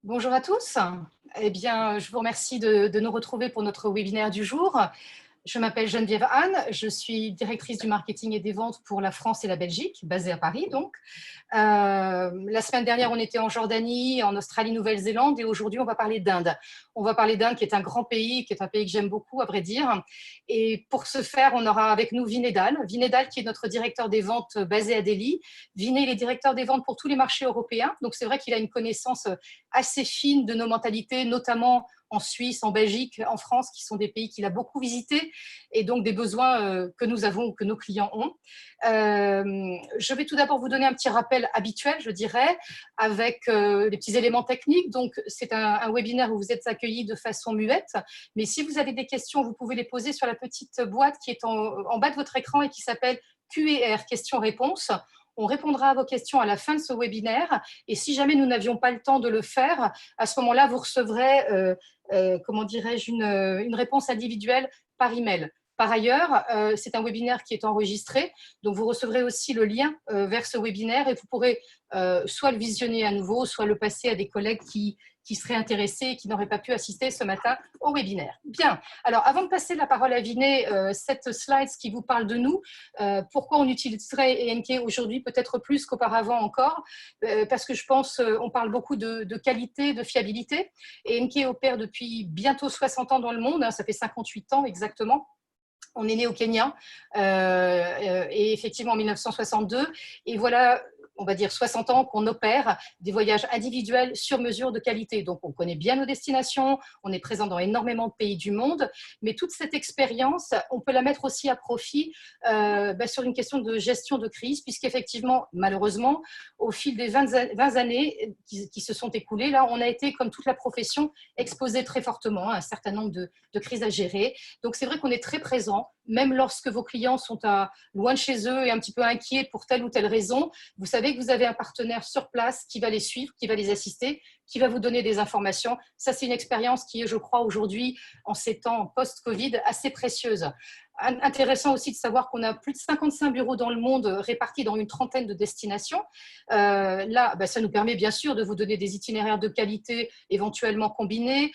Bonjour à tous. Eh bien, je vous remercie de nous retrouver pour notre webinaire du jour. Je m'appelle Geneviève Anne, je suis directrice du marketing et des ventes pour la France et la Belgique, basée à Paris donc. La semaine dernière, on était en Jordanie, en Australie, Nouvelle-Zélande et aujourd'hui, on va parler d'Inde. On va parler d'Inde qui est un grand pays, qui est un pays que j'aime beaucoup, à vrai dire. Et pour ce faire, on aura avec nous Vinay Dal qui est notre directeur des ventes basé à Delhi. Vinay, il est directeur des ventes pour tous les marchés européens. Donc, c'est vrai qu'il a une connaissance assez fine de nos mentalités, notamment en Suisse, en Belgique, en France, qui sont des pays qu'il a beaucoup visités, et donc des besoins que nous avons, que nos clients ont. Je vais tout d'abord vous donner un petit rappel habituel, je dirais, avec des petits éléments techniques. Donc, c'est un webinaire où vous êtes accueillis de façon muette, mais si vous avez des questions, vous pouvez les poser sur la petite boîte qui est en bas de votre écran et qui s'appelle Q&R, questions-réponses. On répondra à vos questions à la fin de ce webinaire. Et si jamais nous n'avions pas le temps de le faire, à ce moment-là, vous recevrez, comment dirais-je, une réponse individuelle par email. Par ailleurs, c'est un webinaire qui est enregistré, donc vous recevrez aussi le lien vers ce webinaire et vous pourrez soit le visionner à nouveau, soit le passer à des collègues qui seraient intéressés et qui n'auraient pas pu assister ce matin au webinaire. Bien, alors avant de passer la parole à Vinay, cette slide qui vous parle de nous, pourquoi on utiliserait ENK aujourd'hui peut-être plus qu'auparavant encore, parce que je pense on parle beaucoup de qualité, de fiabilité. ENK opère depuis bientôt 60 ans dans le monde, hein, ça fait 58 ans exactement. On est né au Kenya et effectivement en 1962. Et voilà, on va dire 60 ans qu'on opère des voyages individuels sur mesure de qualité. Donc, on connaît bien nos destinations, on est présent dans énormément de pays du monde, mais toute cette expérience, on peut la mettre aussi à profit sur une question de gestion de crise, puisqu'effectivement, malheureusement, au fil des 20 années qui se sont écoulées, là, on a été, comme toute la profession, exposé très fortement à un certain nombre de crises à gérer. Donc, c'est vrai qu'on est très présent, même lorsque vos clients sont loin de chez eux et un petit peu inquiets pour telle ou telle raison. Vous savez que vous avez un partenaire sur place qui va les suivre, qui va les assister, qui va vous donner des informations. Ça, c'est une expérience qui est, je crois, aujourd'hui, en ces temps post-Covid, assez précieuse. Intéressant aussi de savoir qu'on a plus de 55 bureaux dans le monde répartis dans une trentaine de destinations. Là, ça nous permet bien sûr de vous donner des itinéraires de qualité éventuellement combinés,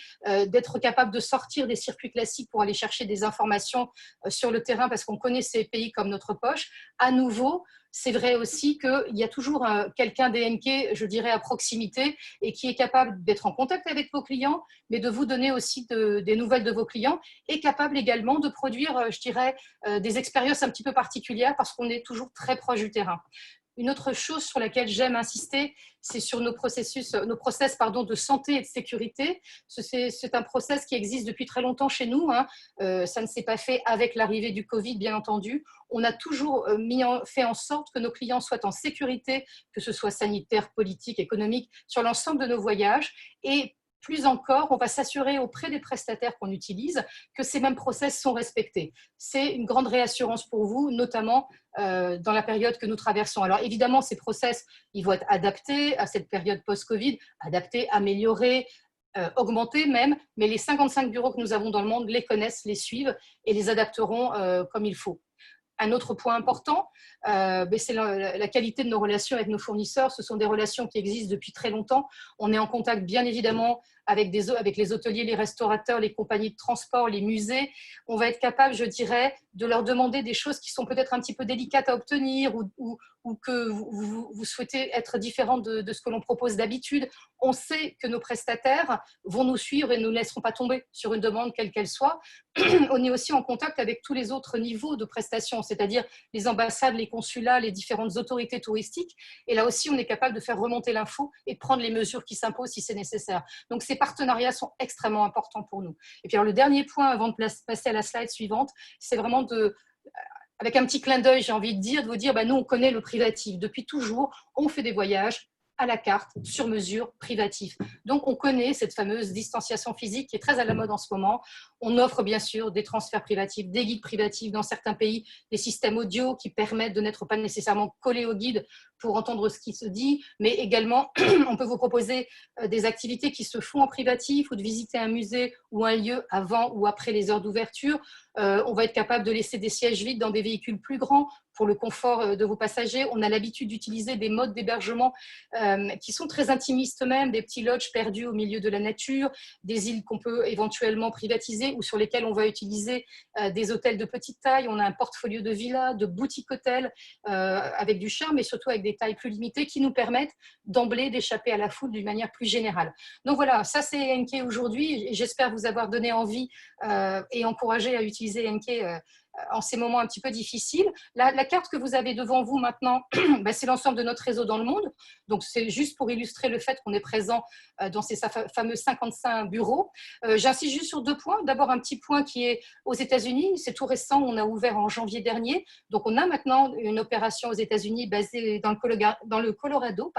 d'être capable de sortir des circuits classiques pour aller chercher des informations sur le terrain parce qu'on connaît ces pays comme notre poche. À nouveau, c'est vrai aussi qu'il y a toujours quelqu'un d'ENK, je dirais, à proximité et qui est capable d'être en contact avec vos clients, mais de vous donner aussi des nouvelles de vos clients et capable également de produire, je dirais, des expériences un petit peu particulières parce qu'on est toujours très proche du terrain. Une autre chose sur laquelle j'aime insister, c'est sur nos process de santé et de sécurité. C'est un process qui existe depuis très longtemps chez nous. Hein. Ça ne s'est pas fait avec l'arrivée du Covid, bien entendu. On a toujours fait en sorte que nos clients soient en sécurité, que ce soit sanitaire, politique, économique, sur l'ensemble de nos voyages. Et plus encore, on va s'assurer auprès des prestataires qu'on utilise que ces mêmes process sont respectés. C'est une grande réassurance pour vous, notamment dans la période que nous traversons. Alors évidemment, ces process, ils vont être adaptés à cette période post-Covid, adaptés, améliorés, augmentés même, mais les 55 bureaux que nous avons dans le monde les connaissent, les suivent et les adapteront comme il faut. Un autre point important, c'est la qualité de nos relations avec nos fournisseurs. Ce sont des relations qui existent depuis très longtemps. On est en contact, bien évidemment, avec les hôteliers, les restaurateurs, les compagnies de transport, les musées. On va être capable, je dirais, de leur demander des choses qui sont peut-être un petit peu délicates à obtenir ou que vous souhaitez être différent de ce que l'on propose d'habitude. On sait que nos prestataires vont nous suivre et ne nous laisseront pas tomber sur une demande quelle qu'elle soit. On est aussi en contact avec tous les autres niveaux de prestations, c'est-à-dire les ambassades, les consulats, les différentes autorités touristiques. Et là aussi, on est capable de faire remonter l'info et de prendre les mesures qui s'imposent si c'est nécessaire. Donc, ces partenariats sont extrêmement importants pour nous. Et puis, alors, le dernier point avant de passer à la slide suivante, c'est vraiment avec un petit clin d'œil, j'ai envie de vous dire, nous, on connaît le privatif. Depuis toujours, on fait des voyages à la carte, sur mesure, privatif. Donc, on connaît cette fameuse distanciation physique qui est très à la mode en ce moment. On offre bien sûr des transferts privatifs, des guides privatifs dans certains pays, des systèmes audio qui permettent de n'être pas nécessairement collés au guide pour entendre ce qui se dit, mais également, on peut vous proposer des activités qui se font en privatif ou de visiter un musée ou un lieu avant ou après les heures d'ouverture. On va être capable de laisser des sièges vides dans des véhicules plus grands pour le confort de vos passagers. On a l'habitude d'utiliser des modes d'hébergement qui sont très intimistes même, des petits lodges perdus au milieu de la nature, des îles qu'on peut éventuellement privatiser ou sur lesquelles on va utiliser des hôtels de petite taille. On a un portfolio de villas, de boutiques hôtels avec du charme et surtout avec des tailles plus limitées qui nous permettent d'emblée d'échapper à la foule d'une manière plus générale. Donc voilà, ça c'est Encke aujourd'hui et j'espère vous avoir donné envie et encouragé à utiliser Encke en ces moments un petit peu difficiles. La carte que vous avez devant vous maintenant, c'est l'ensemble de notre réseau dans le monde. Donc, c'est juste pour illustrer le fait qu'on est présent dans ces fameux 55 bureaux. J'insiste juste sur 2 points. D'abord, un petit point qui est aux États-Unis. C'est tout récent, on a ouvert en janvier dernier. Donc, on a maintenant une opération aux États-Unis basée dans le Colorado,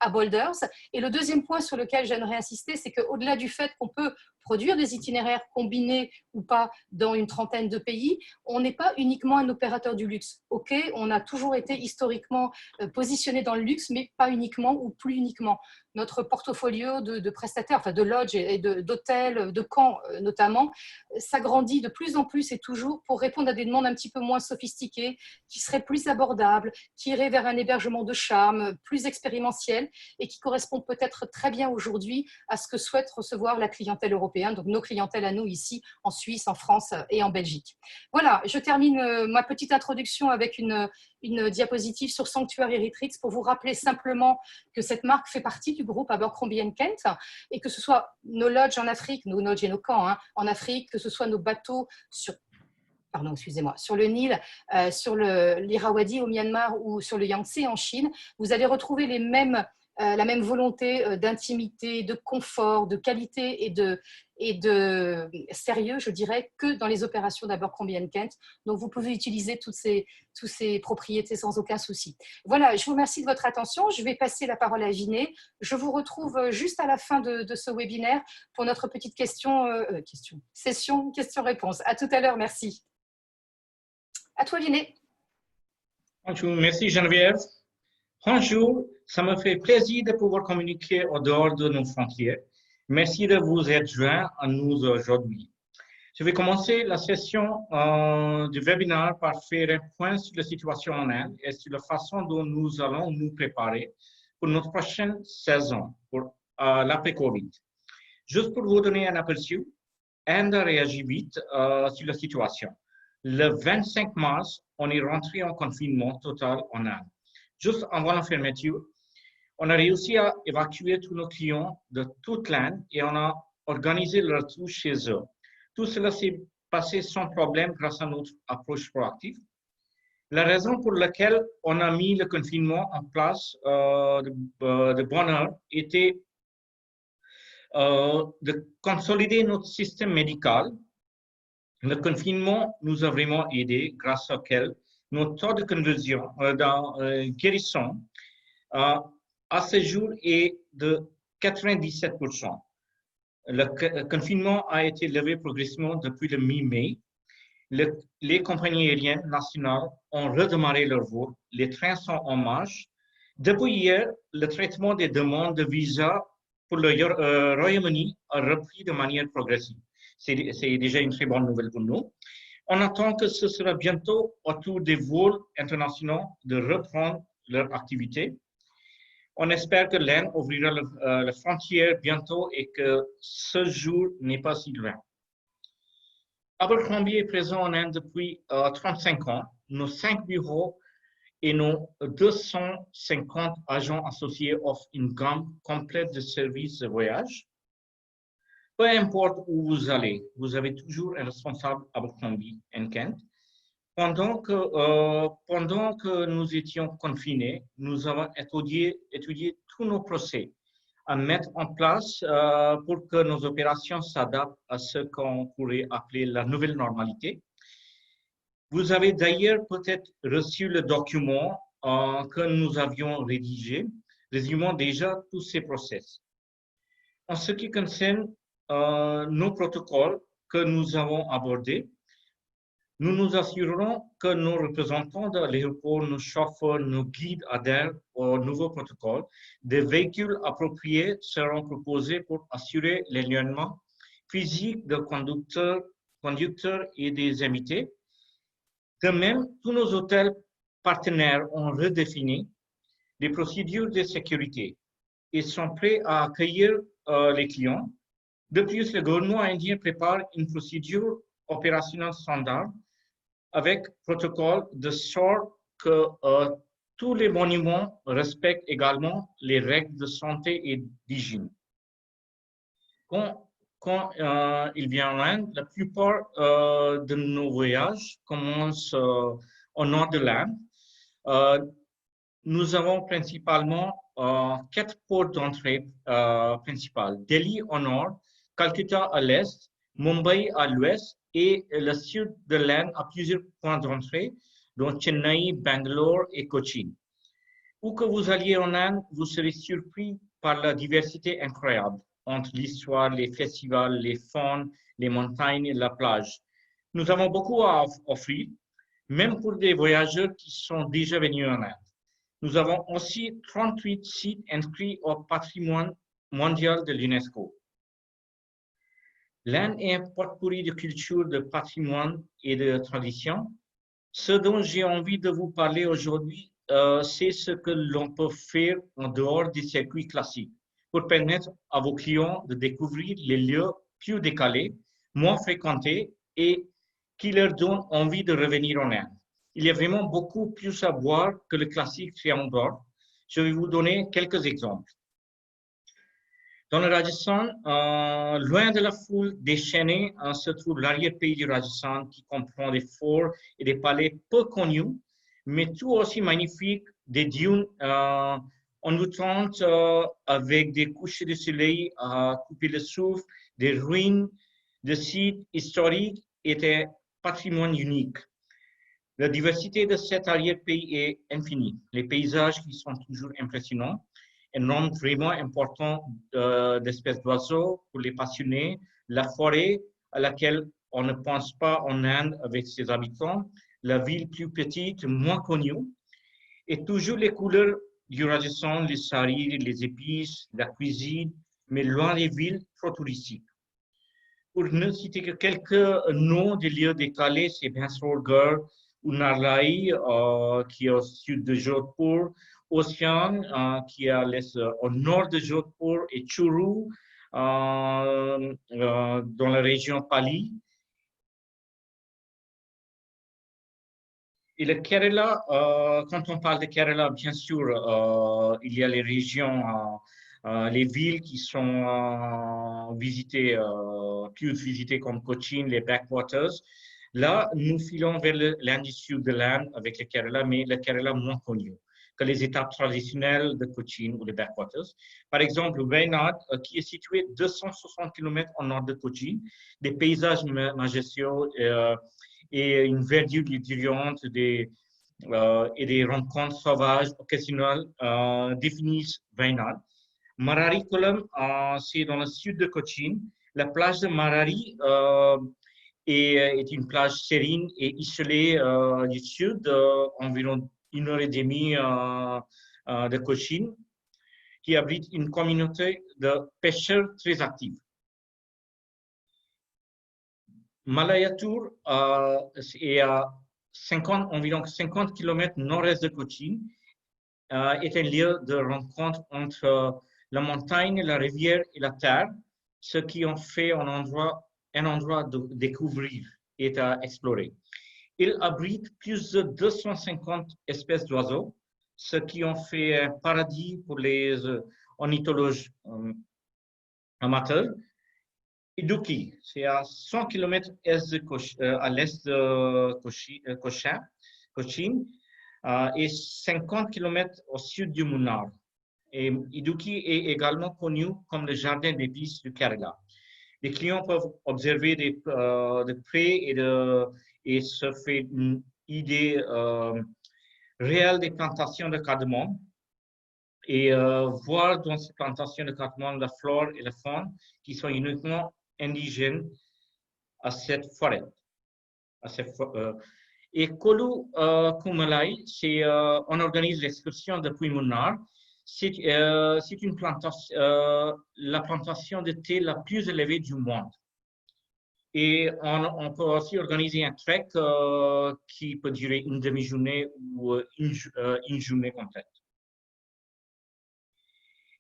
à Boulders. Et le deuxième point sur lequel j'aimerais insister, c'est qu'au-delà du fait qu'on peut produire des itinéraires combinés ou pas dans une trentaine de pays, on n'est pas uniquement un opérateur du luxe. Ok, on a toujours été historiquement positionné dans le luxe, mais pas uniquement ou plus uniquement. Notre portfolio de prestataires, enfin de lodges et d'hôtels, de camps notamment, s'agrandit de plus en plus et toujours pour répondre à des demandes un petit peu moins sophistiquées, qui seraient plus abordables, qui iraient vers un hébergement de charme, plus expérimentiel et qui correspondent peut-être très bien aujourd'hui à ce que souhaite recevoir la clientèle européenne, donc nos clientèles à nous ici en Suisse, en France et en Belgique. Voilà, je termine ma petite introduction avec une diapositive sur Sanctuary Retreats pour vous rappeler simplement que cette marque fait partie du groupe Abercrombie Kent et que ce soit nos lodges en Afrique, nos lodges et nos camps en Afrique, que ce soit nos bateaux sur le Nil, sur l'Irrawaddy au Myanmar ou sur le Yangtze en Chine, vous allez retrouver la même volonté d'intimité, de confort, de qualité et de sérieux, je dirais, que dans les opérations d'Abercrombie Kent. Donc, vous pouvez utiliser toutes ces propriétés sans aucun souci. Voilà, je vous remercie de votre attention. Je vais passer la parole à Vinet. Je vous retrouve juste à la fin de ce webinaire pour notre petite session questions-réponses. À tout à l'heure, merci. À toi, Vinet. Bonjour, merci Geneviève. Bonjour, ça me fait plaisir de pouvoir communiquer au dehors de nos frontières. Merci de vous être joints à nous aujourd'hui. Je vais commencer la session du webinaire par faire un point sur la situation en Inde et sur la façon dont nous allons nous préparer pour notre prochaine saison, pour l'après-Covid. Juste pour vous donner un aperçu, Inde a réagi vite sur la situation. Le 25 mars, on est rentré en confinement total en Inde. Juste avant la fermeture, on a réussi à évacuer tous nos clients de toute l'Inde et on a organisé le retour chez eux. Tout cela s'est passé sans problème grâce à notre approche proactive. La raison pour laquelle on a mis le confinement en place de bonne heure était de consolider notre système médical. Le confinement nous a vraiment aidé, grâce auquel notre taux de conversion, guérison, à ce jour est de 97%. Le confinement a été levé progressivement depuis le mi-mai. Les compagnies aériennes nationales ont redémarré leurs vols. Les trains sont en marche. Depuis hier, le traitement des demandes de visa pour le Royaume-Uni a repris de manière progressive. C'est déjà une très bonne nouvelle pour nous. On attend que ce sera bientôt au tour des vols internationaux de reprendre leur activité. On espère que l'Inde ouvrira la frontière bientôt et que ce jour n'est pas si loin. Abercrombie est présent en Inde depuis 35 ans. Nos 5 bureaux et nos 250 agents associés offrent une gamme complète de services de voyage. Peu importe où vous allez, vous avez toujours un responsable Abercrombie & Kent. Pendant que nous étions confinés, nous avons étudié tous nos procès à mettre en place pour que nos opérations s'adaptent à ce qu'on pourrait appeler la nouvelle normalité. Vous avez d'ailleurs peut-être reçu le document que nous avions rédigé, résumant déjà tous ces process. En ce qui concerne nos protocoles que nous avons abordés, nous nous assurerons que nos représentants de l'aéroport, nos chauffeurs, nos guides adhèrent aux nouveaux protocoles. Des véhicules appropriés seront proposés pour assurer l'éloignement physique des conducteurs et des invités. De même, tous nos hôtels partenaires ont redéfini des procédures de sécurité et sont prêts à accueillir les clients. De plus, le gouvernement indien prépare une procédure opérationnelle standard avec protocole de sorte que tous les monuments respectent également les règles de santé et d'hygiène. Quand il vient en Inde, la plupart de nos voyages commencent au nord de l'Inde. Nous avons principalement 4 ports d'entrée principales. Delhi au nord, Calcutta à l'est, Mumbai à l'ouest et le sud de l'Inde a plusieurs points d'entrée, dont Chennai, Bangalore et Cochin. Où que vous alliez en Inde, vous serez surpris par la diversité incroyable entre l'histoire, les festivals, les faunes, les montagnes et la plage. Nous avons beaucoup à offrir, même pour des voyageurs qui sont déjà venus en Inde. Nous avons aussi 38 sites inscrits au patrimoine mondial de l'UNESCO. L'Inde est un potpourri de culture, de patrimoine et de tradition. Ce dont j'ai envie de vous parler aujourd'hui, c'est ce que l'on peut faire en dehors des circuits classiques pour permettre à vos clients de découvrir les lieux plus décalés, moins fréquentés et qui leur donnent envie de revenir en Inde. Il y a vraiment beaucoup plus à voir que le classique triangle. Je vais vous donner quelques exemples. Dans le Rajasthan, loin de la foule déchaînée, se trouve l'arrière-pays du Rajasthan qui comprend des forts et des palais peu connus, mais tout aussi magnifiques, des dunes envoûtantes avec des couchers de soleil à couper le souffle, des ruines de sites historiques et des patrimoines uniques. La diversité de cet arrière-pays est infinie. Les paysages qui sont toujours impressionnants, un nombre vraiment important d'espèces d'oiseaux pour les passionnés, la forêt à laquelle on ne pense pas en Inde avec ses habitants, la ville plus petite, moins connue, et toujours les couleurs du Rajasthan, les saris, les épices, la cuisine, mais loin des villes trop touristiques. Pour ne citer que quelques noms des lieux décalés, c'est bien sûr Garh ou Narlai, qui est au sud de Jodhpur, Ossian, qui est à l'est, au nord de Jodhpur, et Churu, dans la région Pali. Et le Kerala, quand on parle de Kerala, bien sûr, il y a les régions, les villes qui sont visitées, plus visitées comme Cochin, les backwaters. Là, nous filons vers l'Inde du sud de l'Inde avec le Kerala, mais le Kerala moins connu que les étapes traditionnelles de Cochin ou les backwaters. Par exemple, Wayanad, qui est situé 260 km au nord de Cochin, des paysages majestueux et une verdure luxuriante et des rencontres sauvages occasionnelles définissent Wayanad. Marari Kolam, c'est dans le sud de Cochin. La plage de Marari est une plage séréne et isolée du sud, environ 1h30 de Cochin, qui abrite une communauté de pêcheurs très active. Malayatur est à environ 50 km nord-est de Cochin, est un lieu de rencontre entre la montagne, la rivière et la terre, ce qui en fait un endroit de découvrir et à explorer. Il abrite plus de 250 espèces d'oiseaux, ce qui en fait un paradis pour les ornithologues amateurs. Idukki, c'est à 100 km à l'est de Cochin et 50 km au sud du Munnar. Et Idukki est également connu comme le jardin d'épices du Kerala. Les clients peuvent observer de près et se faire une idée réelle des plantations de cardamome et voir dans ces plantations de cardamome la flore et la faune qui sont uniquement indigènes à cette forêt. Et Kolu Kumalai, on organise l'excursion depuis Munnar. C'est une plantation, la plantation de thé la plus élevée du monde. Et on peut aussi organiser un trek qui peut durer une demi-journée ou une journée complète.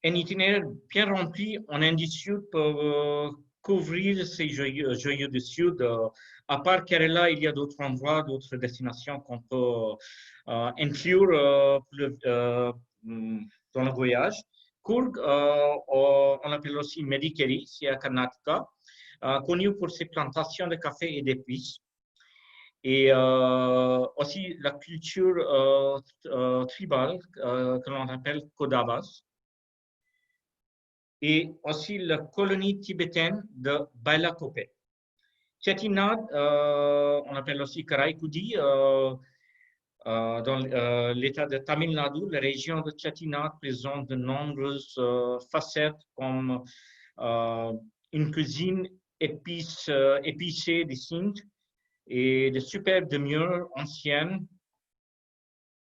Un itinéraire bien rempli en Inde du Sud peut couvrir ces joyaux du Sud. À part Kerala, il y a d'autres endroits, d'autres destinations qu'on peut inclure dans le voyage. Coorg, on l'appelle aussi Mediceri, c'est à Karnataka, connu pour ses plantations de café et d'épices. Et aussi la culture tribale que l'on appelle Kodavas. Et aussi la colonie tibétaine de Bailakope. Chettinad, on appelle aussi Karaikudi, dans l'état de Tamil Nadu, la région de Chettinad présente de nombreuses facettes comme une cuisine épicée des Sindh et de superbes demeures anciennes,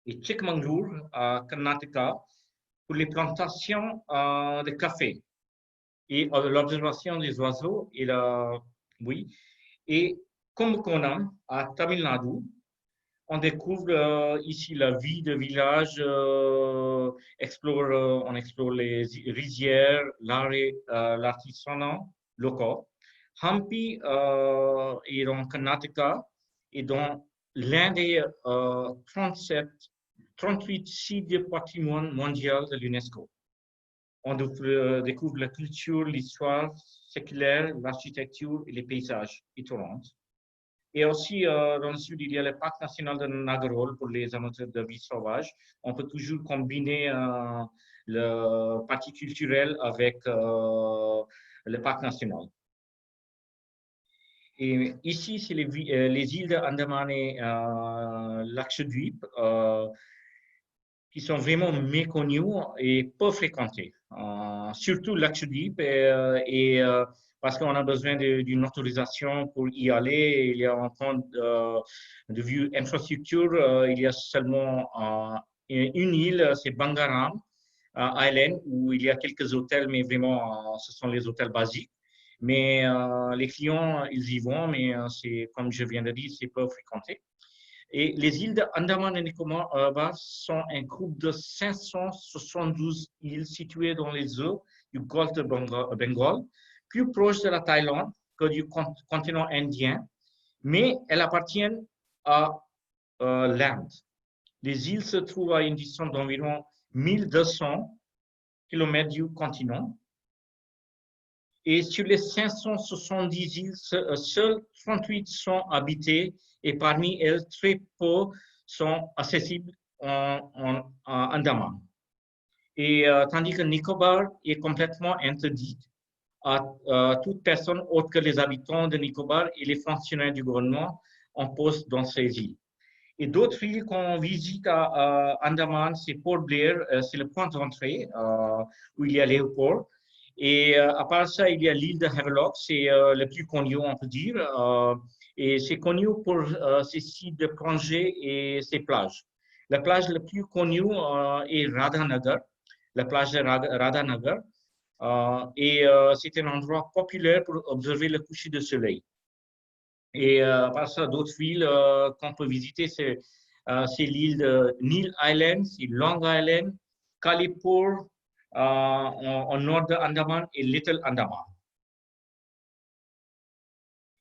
et Chikmagalur à Karnataka pour les plantations de café et l'observation des oiseaux et et Kumbakonam à Tamil Nadu. On découvre ici la vie de village, on explore les rizières, l'artisanat local. Hampi est dans Karnataka et dans l'un des 38 sites de patrimoine mondial de l'UNESCO. On découvre la culture, l'histoire séculaire, l'architecture et les paysages étonnants. Et aussi, dans le sud, il y a le parc national de Nagarhole pour les amateurs de vie sauvage. On peut toujours combiner le partie culturelle avec le parc national. Et ici, c'est les îles d'Andaman et Lakshadweep qui sont vraiment méconnues et peu fréquentées. Surtout Lakshadweep parce qu'on a besoin d'une autorisation pour y aller. Il y a un point de vue infrastructure, il y a seulement une île, c'est Bangaram Island, où il y a quelques hôtels, mais vraiment, ce sont les hôtels basiques. Mais les clients, ils y vont, mais c'est, comme je viens de dire, c'est peu fréquenté. Et les îles d'Andaman et Nicobar sont un groupe de 572 îles situées dans les eaux du golfe de Bengale, plus proche de la Thaïlande que du continent indien, mais elles appartiennent à l'Inde. Les îles se trouvent à une distance d'environ 1200 km du continent. Et sur les 570 îles, seules 38 sont habitées et parmi elles, très peu sont accessibles en Andaman. Et tandis que Nicobar est complètement interdite à toute personne autre que les habitants de Nicobar et les fonctionnaires du gouvernement en poste dans ces îles. Et d'autres îles qu'on visite à Andaman, c'est Port Blair, c'est le point d'entrée où il y a l'aéroport. Et à part ça, il y a l'île de Havelock, c'est le plus connu, on peut dire. Et c'est connu pour ses sites de plongée et ses plages. La plage la plus connue est Radhanagar, la plage de Radhanagar. Et c'est un endroit populaire pour observer le coucher de soleil. Et à part ça, d'autres villes qu'on peut visiter, c'est l'île de Neil Island, c'est Long Island, Kalipur, au nord de Andaman et Little Andaman.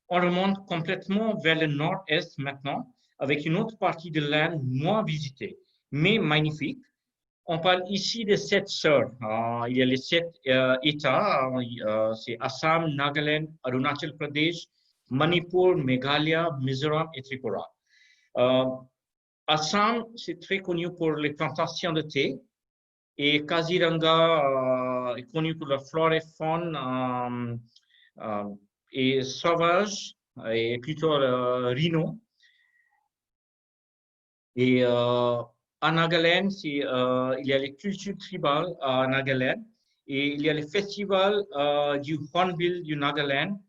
On remonte complètement vers le nord-est maintenant, avec une autre partie de l'Inde moins visitée, mais magnifique. On parle ici de 7 sœurs. Il y a les 7 États, c'est Assam, Nagaland, Arunachal Pradesh, Manipur, Meghalaya, Mizoram et Tripura. Assam, c'est très connu pour les plantations de thé. Et Kaziranga est connu pour la flore et faune et sauvage, et plutôt le rhino. Et à Nagaland, il y a les cultures tribales à Nagaland et il y a le festival du Hornbill du Nagaland,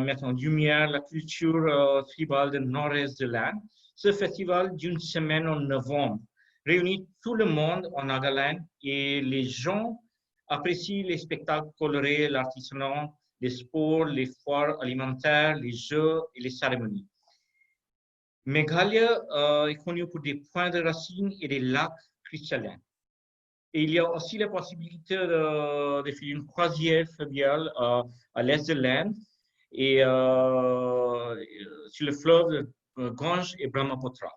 mettant en lumière la culture tribale du nord-est de l'Inde. Ce festival d'une semaine en novembre réunit tout le monde en Nagaland et les gens apprécient les spectacles colorés, l'artisanat les sports, les foires alimentaires, les jeux et les cérémonies. Meghalaya est connu pour des points de racines et des lacs cristallins. Et il y a aussi la possibilité de faire une croisière fluviale à l'est de l'Inde et sur le fleuve Gange et Brahmaputra.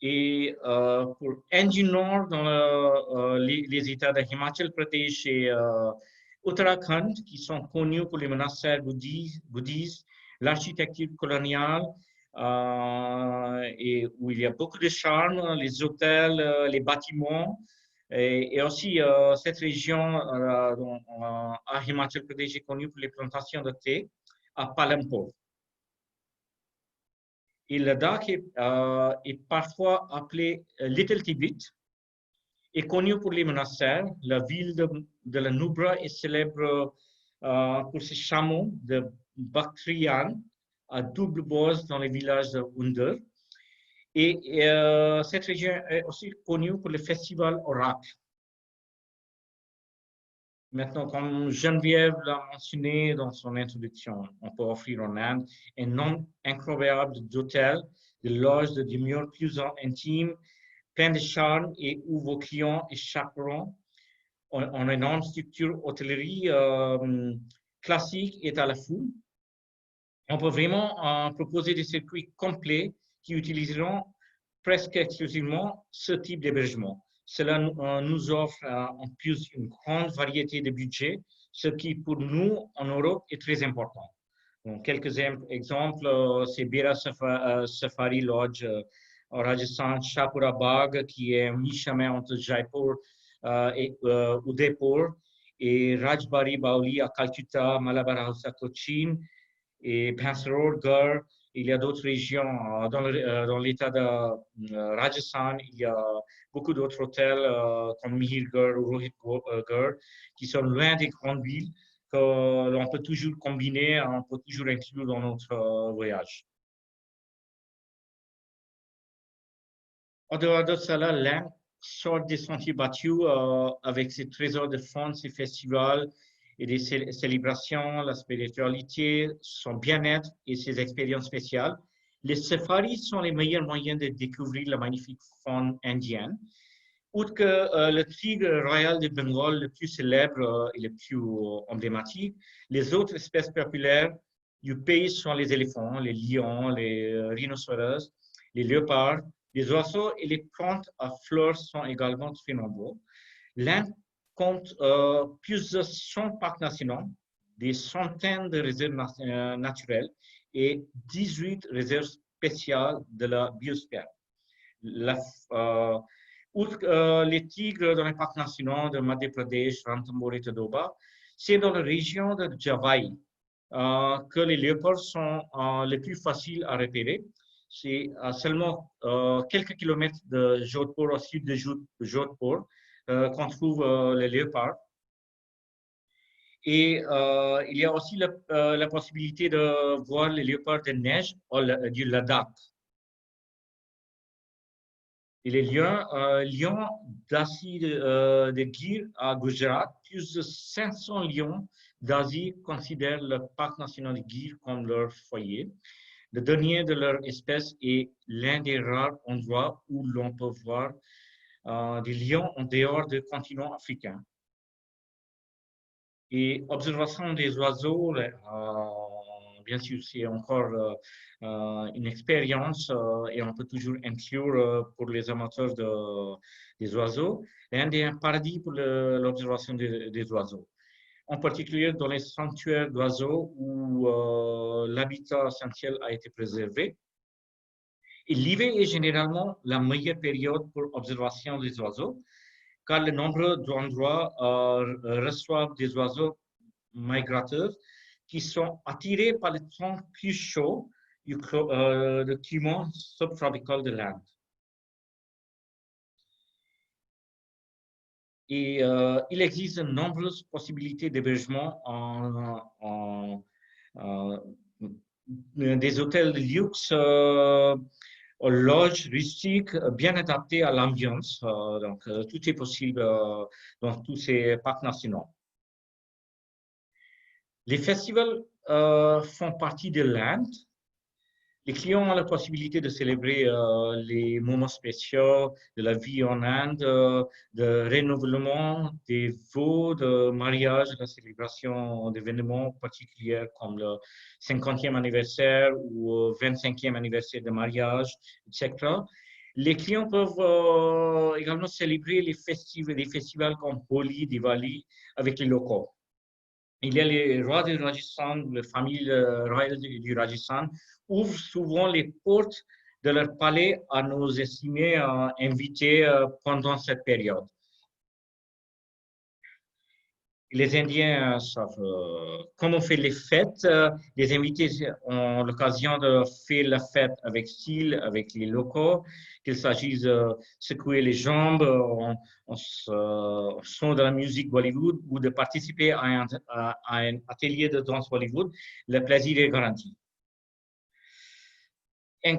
Et pour Inde du Nord, dans les États de Himachal Pradesh et Uttarakhand, qui sont connus pour les monastères bouddhistes, l'architecture coloniale, et où il y a beaucoup de charme, les hôtels, les bâtiments, et aussi cette région à Himachal Pradesh est connue pour les plantations de thé à Palampur. Et le Ladakh est parfois appelé Little Tibet, est connu pour les monastères. La ville de la Nubra est célèbre pour ses chameaux de Bactrian à double bosse dans les villages de Under. Et cette région est aussi connue pour le festival Oracle. Maintenant, comme Geneviève l'a mentionné dans son introduction, on peut offrir en Inde un nombre incroyable d'hôtels, de loges, de demeures plus intimes, plein de charme et où vos clients et chaperons ont une énorme structure hôtellerie classique et à la foule. On peut vraiment proposer des circuits complets qui utiliseront presque exclusivement ce type d'hébergement. Cela nous offre en plus une grande variété de budgets, ce qui pour nous en Europe est très important. Donc, quelques exemples, c'est Bera Safari Lodge au Rajasthan, Shahpura Bagh, qui est mi-chemin entre Jaipur et Udaipur, et Rajbari Baoli à Calcutta, Malabar House à Cochin, et Bhansarod, il y a d'autres régions. Dans l'état de Rajasthan, il y a beaucoup d'autres hôtels comme Mihirgarh ou Rohitgarh qui sont loin des grandes villes que l'on peut toujours combiner, on peut toujours inclure dans notre voyage. En dehors de cela, l'Inde sort des sentiers battus avec ses trésors de fond, ses festivals et des célébrations, la spiritualité, son bien-être et ses expériences spéciales. Les safaris sont les meilleurs moyens de découvrir la magnifique faune indienne. Outre que le tigre royal de Bengale, le plus célèbre et le plus emblématique, les autres espèces populaires du pays sont les éléphants, les lions, les rhinocéros, les léopards, les oiseaux et les plantes à fleurs sont également très nombreux. L'Inde compte plus de 100 parcs nationaux, des centaines de réserves naturelles et 18 réserves spéciales de la biosphère. Outre les tigres dans les parcs nationaux de Madhya Pradesh, Ranthambore et Tadoba, c'est dans la région de Javai que les léopards sont les plus faciles à repérer. C'est à seulement quelques kilomètres de Jodhpur, au sud de Jodhpur, qu'on trouve les léopards. Et il y a aussi la possibilité de voir les léopards de neige du Ladakh. Et les lions d'Asie de Gir à Gujarat, plus de 500 lions d'Asie considèrent le parc national de Gir comme leur foyer. Le dernier de leur espèce est l'un des rares endroits où l'on peut voir des lions en dehors du continent africain. Et observation des oiseaux, bien sûr, c'est encore une expérience et on peut toujours inclure pour les amateurs des oiseaux. L'Inde est un paradis pour l'observation des oiseaux. En particulier dans les sanctuaires d'oiseaux où l'habitat essentiel a été préservé. Et l'hiver est généralement la meilleure période pour l'observation des oiseaux, car le nombre d'endroits reçoivent des oiseaux migrateurs qui sont attirés par le temps plus chaud du climat subtropical de l'Inde. Et il existe de nombreuses possibilités d'hébergement des hôtels de luxe loges rustiques bien adaptées à l'ambiance. Donc, tout est possible dans tous ces parcs nationaux. Les festivals font partie de l'Inde. Les clients ont la possibilité de célébrer les moments spéciaux de la vie en Inde, de renouvellement des vœux, de mariage, de célébration d'événements particuliers comme le 50e anniversaire ou 25e anniversaire de mariage, etc. Les clients peuvent également célébrer les festivals comme Holi, Diwali avec les locaux. Il y a les rois du Rajasthan, la famille royale du Rajasthan, ouvrent souvent les portes de leur palais à nos estimés invités pendant cette période. Les Indiens savent comment on fait les fêtes. Les invités ont l'occasion de faire la fête avec style, avec les locaux, qu'il s'agisse de secouer les jambes en son de la musique Bollywood ou de participer à un atelier de danse Bollywood. Le plaisir est garanti. Un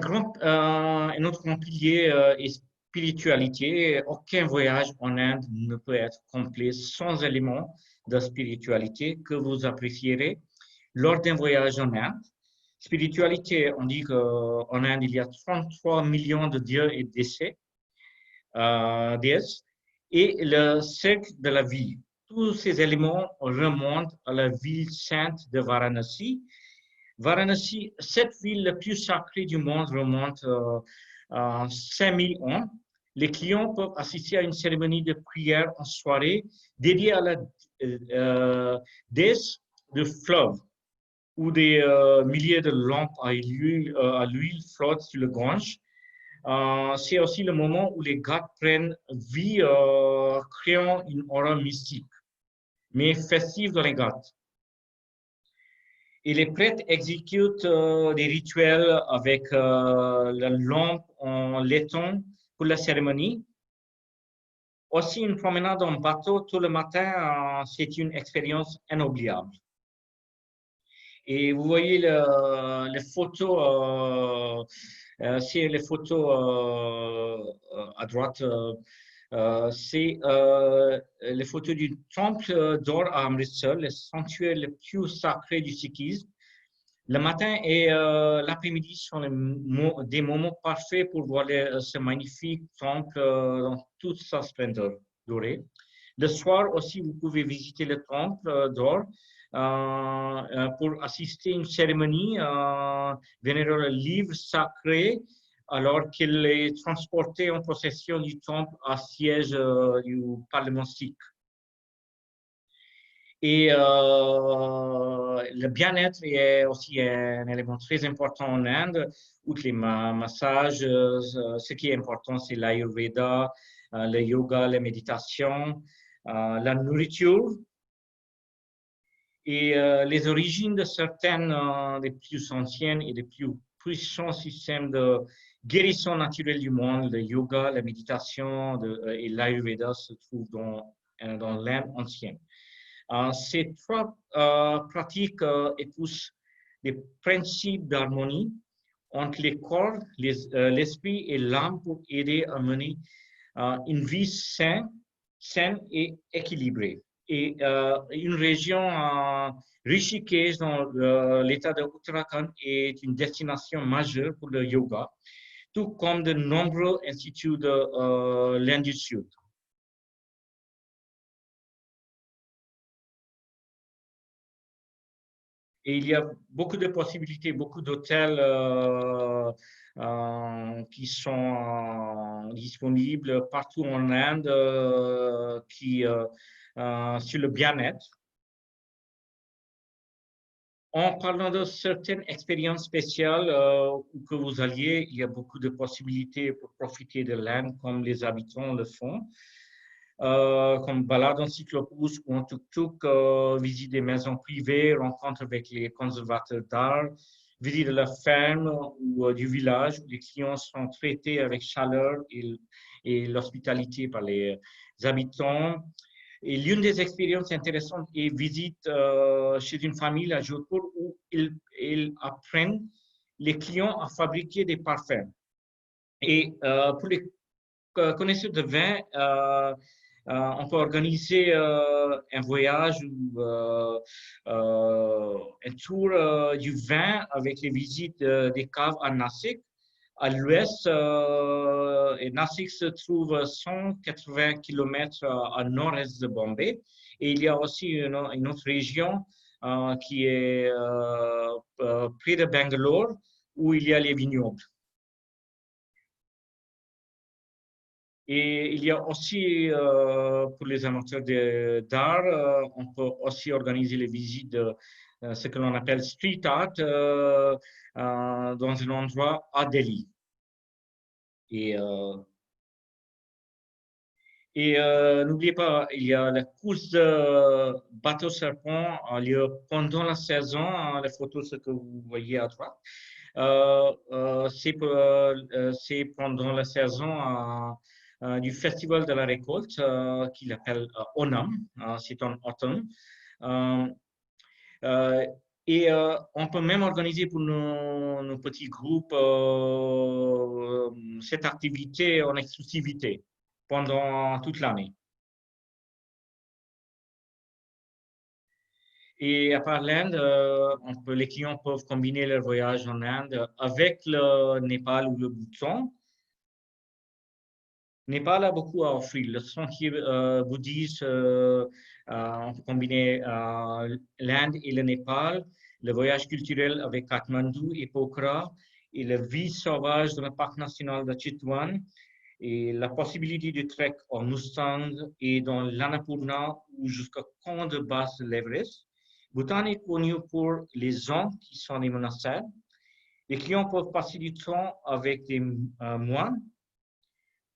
autre grand pilier est spiritualité. Aucun voyage en Inde ne peut être complet sans éléments de spiritualité que vous apprécierez lors d'un voyage en Inde. Spiritualité, on dit qu'en Inde, il y a 33 millions de dieux et déesses, et le cercle de la vie. Tous ces éléments remontent à la ville sainte de Varanasi. Varanasi, cette ville la plus sacrée du monde, remonte à 5000 ans. Les clients peuvent assister à une cérémonie de prière en soirée dédiée à la déesse de fleuve, où des milliers de lampes à l'huile flottent sur le Gange. C'est aussi le moment où les ghats prennent vie, créant une aura mystique, mais festive dans les ghats. Et les prêtres exécutent des rituels avec la lampe en laiton pour la cérémonie. Aussi, une promenade en bateau tout le matin, c'est une expérience inoubliable. Et vous voyez les photos, c'est les photos à droite, c'est les photos du temple d'or à Amritsar, le sanctuaire le plus sacré du sikhisme. Le matin et l'après-midi sont des moments parfaits pour voir ce magnifique temple dans toute sa splendeur dorée. Le soir aussi, vous pouvez visiter le temple d'or pour assister à une cérémonie vénérant le livre sacré alors qu'il est transporté en procession du temple à siège du Parlement sikh. Et le bien-être est aussi un élément très important en Inde. Outre les massages, ce qui est important, c'est l'Ayurveda, le yoga, la méditation, la nourriture. Et les origines de certaines des plus anciennes et des plus puissants systèmes de guérison naturelle du monde, le yoga, la méditation et l'Ayurveda se trouvent dans l'Inde ancienne. Ces trois pratiques épousent les principes d'harmonie entre les corps, l'esprit et l'âme pour aider à mener une vie saine et équilibrée. Et une région Rishikesh dans l'état de Uttarakhand est une destination majeure pour le yoga, tout comme de nombreux instituts de l'Inde du Sud. Et il y a beaucoup de possibilités, beaucoup d'hôtels qui sont disponibles partout en Inde sur le bien-être. En parlant de certaines expériences spéciales où que vous alliez, il y a beaucoup de possibilités pour profiter de l'Inde comme les habitants le font. Comme balade en cyclobus ou en tuk-tuk, visite des maisons privées, rencontre avec les conservateurs d'art, visite de la ferme ou du village où les clients sont traités avec chaleur et l'hospitalité par les habitants. Et l'une des expériences intéressantes est visite chez une famille à Jodhpur où ils apprennent les clients à fabriquer des parfums. Et pour les connaisseurs de vin, on peut organiser un voyage ou un tour du vin avec les visites des caves à Nashik. À l'ouest, et Nashik se trouve à 180 km à nord-est de Bombay. Et il y a aussi une autre région qui est près de Bangalore, où il y a les vignobles. Et il y a aussi, pour les amateurs d'art, on peut aussi organiser les visites de ce que l'on appelle street art dans un endroit à Delhi. Et n'oubliez pas, il y a la course de bateau serpent a lieu pendant la saison. Les photos, ce que vous voyez à droite, c'est pendant la saison du festival de la récolte qu'il appelle Onam. C'est en automne. Et on peut même organiser pour nos petits groupes cette activité en exclusivité pendant toute l'année. Et à part l'Inde, les clients peuvent combiner leur voyage en Inde avec le Népal ou le Bhoutan. Népal a beaucoup à offrir. Le sentier bouddhiste, on peut combiner l'Inde et le Népal, le voyage culturel avec Katmandou et Pokhara, et la vie sauvage dans le parc national de Chitwan, et la possibilité de trek en Mustang et dans l'Annapurna ou jusqu'à camp de base de l'Everest. Bhoutan est connu pour les gens qui sont des monastères. Les clients peuvent passer du temps avec des moines.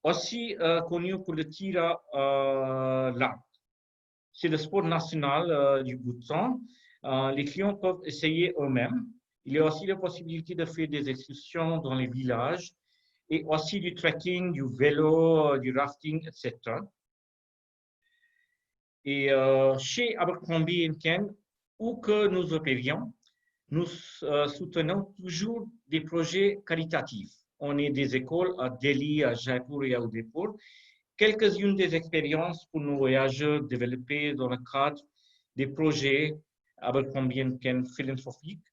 Aussi connu pour le tir à l'arc. C'est le sport national du Bhoutan. Les clients peuvent essayer eux-mêmes. Il y a aussi la possibilité de faire des excursions dans les villages et aussi du trekking, du vélo, du rafting, etc. Et chez Abercrombie & Ken, où que nous opérions, nous soutenons toujours des projets caritatifs. On est des écoles à Delhi, à Jaipur et à Udaipur. Quelques-unes des expériences pour nos voyageurs développées dans le cadre des projets Abercrombie & Ken philanthropiques.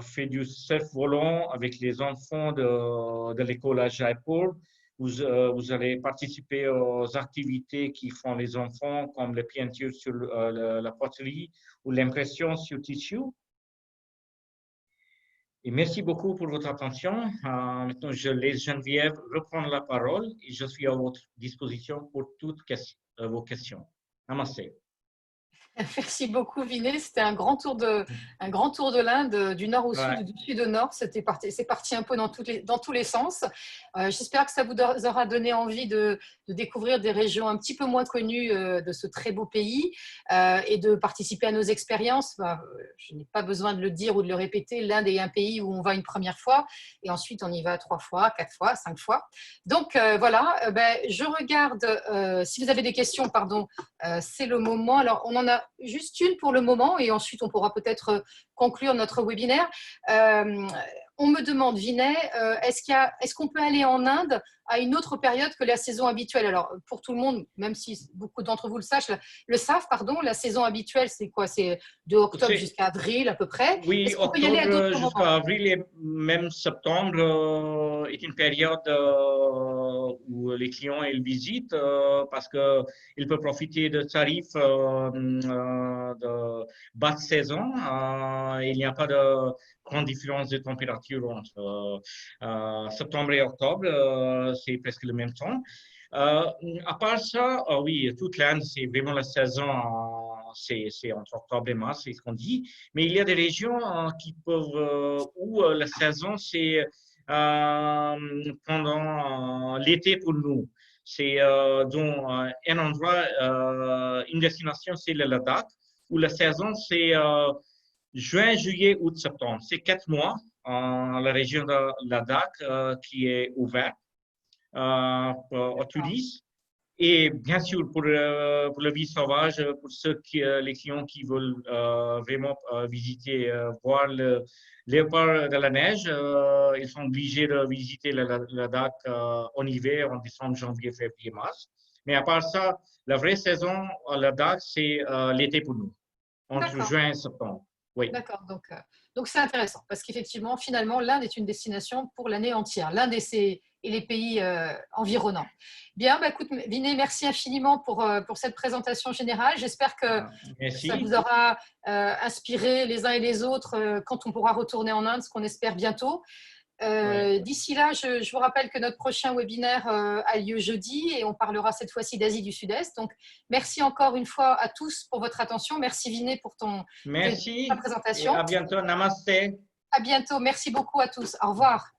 Fait du surf volant avec les enfants de l'école à Jaipur. Vous allez participer aux activités qui font les enfants, comme la peinture sur la poterie ou l'impression sur tissu. Et merci beaucoup pour votre attention. Maintenant, je laisse Geneviève reprendre la parole et je suis à votre disposition pour toutes vos questions. Namaste. Merci beaucoup, Vinay. C'était un grand tour de l'Inde, du nord au sud, du sud au nord. C'est parti un peu dans tous les sens. J'espère que ça vous aura donné envie de découvrir des régions un petit peu moins connues de ce très beau pays et de participer à nos expériences. Je n'ai pas besoin de le dire ou de le répéter. L'Inde est un pays où on va une première fois et ensuite on y va 3 fois, 4 fois, 5 fois. Donc voilà, je regarde, si vous avez des questions, pardon, c'est le moment. Alors, on en a juste une pour le moment et ensuite on pourra peut-être conclure notre webinaire. On me demande, Vinay, est-ce qu'on peut aller en Inde à une autre période que la saison habituelle? Alors, pour tout le monde, même si beaucoup d'entre vous le savent, la saison habituelle, c'est quoi? C'est de octobre jusqu'à avril à peu près. Oui, octobre jusqu'à avril et même septembre est une période où les clients ils visitent parce qu'ils peuvent profiter de tarifs de basse saison. Il n'y a pas de grande différence de température entre septembre et octobre, c'est presque le même temps. À part ça, oui, toute l'Inde, c'est vraiment la saison, c'est entre octobre et mars, c'est ce qu'on dit. Mais il y a des régions qui peuvent, où la saison, c'est pendant l'été pour nous. C'est dans un endroit, une destination, c'est le Ladakh, où la saison, c'est juin, juillet, août, septembre. C'est 4 mois dans la région de Ladakh qui est ouverte aux touristes. Et bien sûr, pour la vie sauvage, pour les clients qui veulent vraiment visiter, voir le léopard de la neige, ils sont obligés de visiter le Ladakh en hiver, en décembre, janvier, février, mars. Mais à part ça, la vraie saison à Ladakh, c'est l'été pour nous, entre D'accord. juin et septembre. Oui. D'accord, donc c'est intéressant parce qu'effectivement, finalement, l'Inde est une destination pour l'année entière, l'Inde et les pays environnants. Bien, bah, écoute, Vinay, merci infiniment pour cette présentation générale. J'espère que ça Merci. vous aura inspiré les uns et les autres quand on pourra retourner en Inde, ce qu'on espère bientôt. Ouais. D'ici là, je vous rappelle que notre prochain webinaire a lieu jeudi et on parlera cette fois-ci d'Asie du Sud-Est. Donc, merci encore une fois à tous pour votre attention. Merci Vinay pour ta Merci et présentation. à bientôt. Namaste. À bientôt. Merci beaucoup à tous. Au revoir.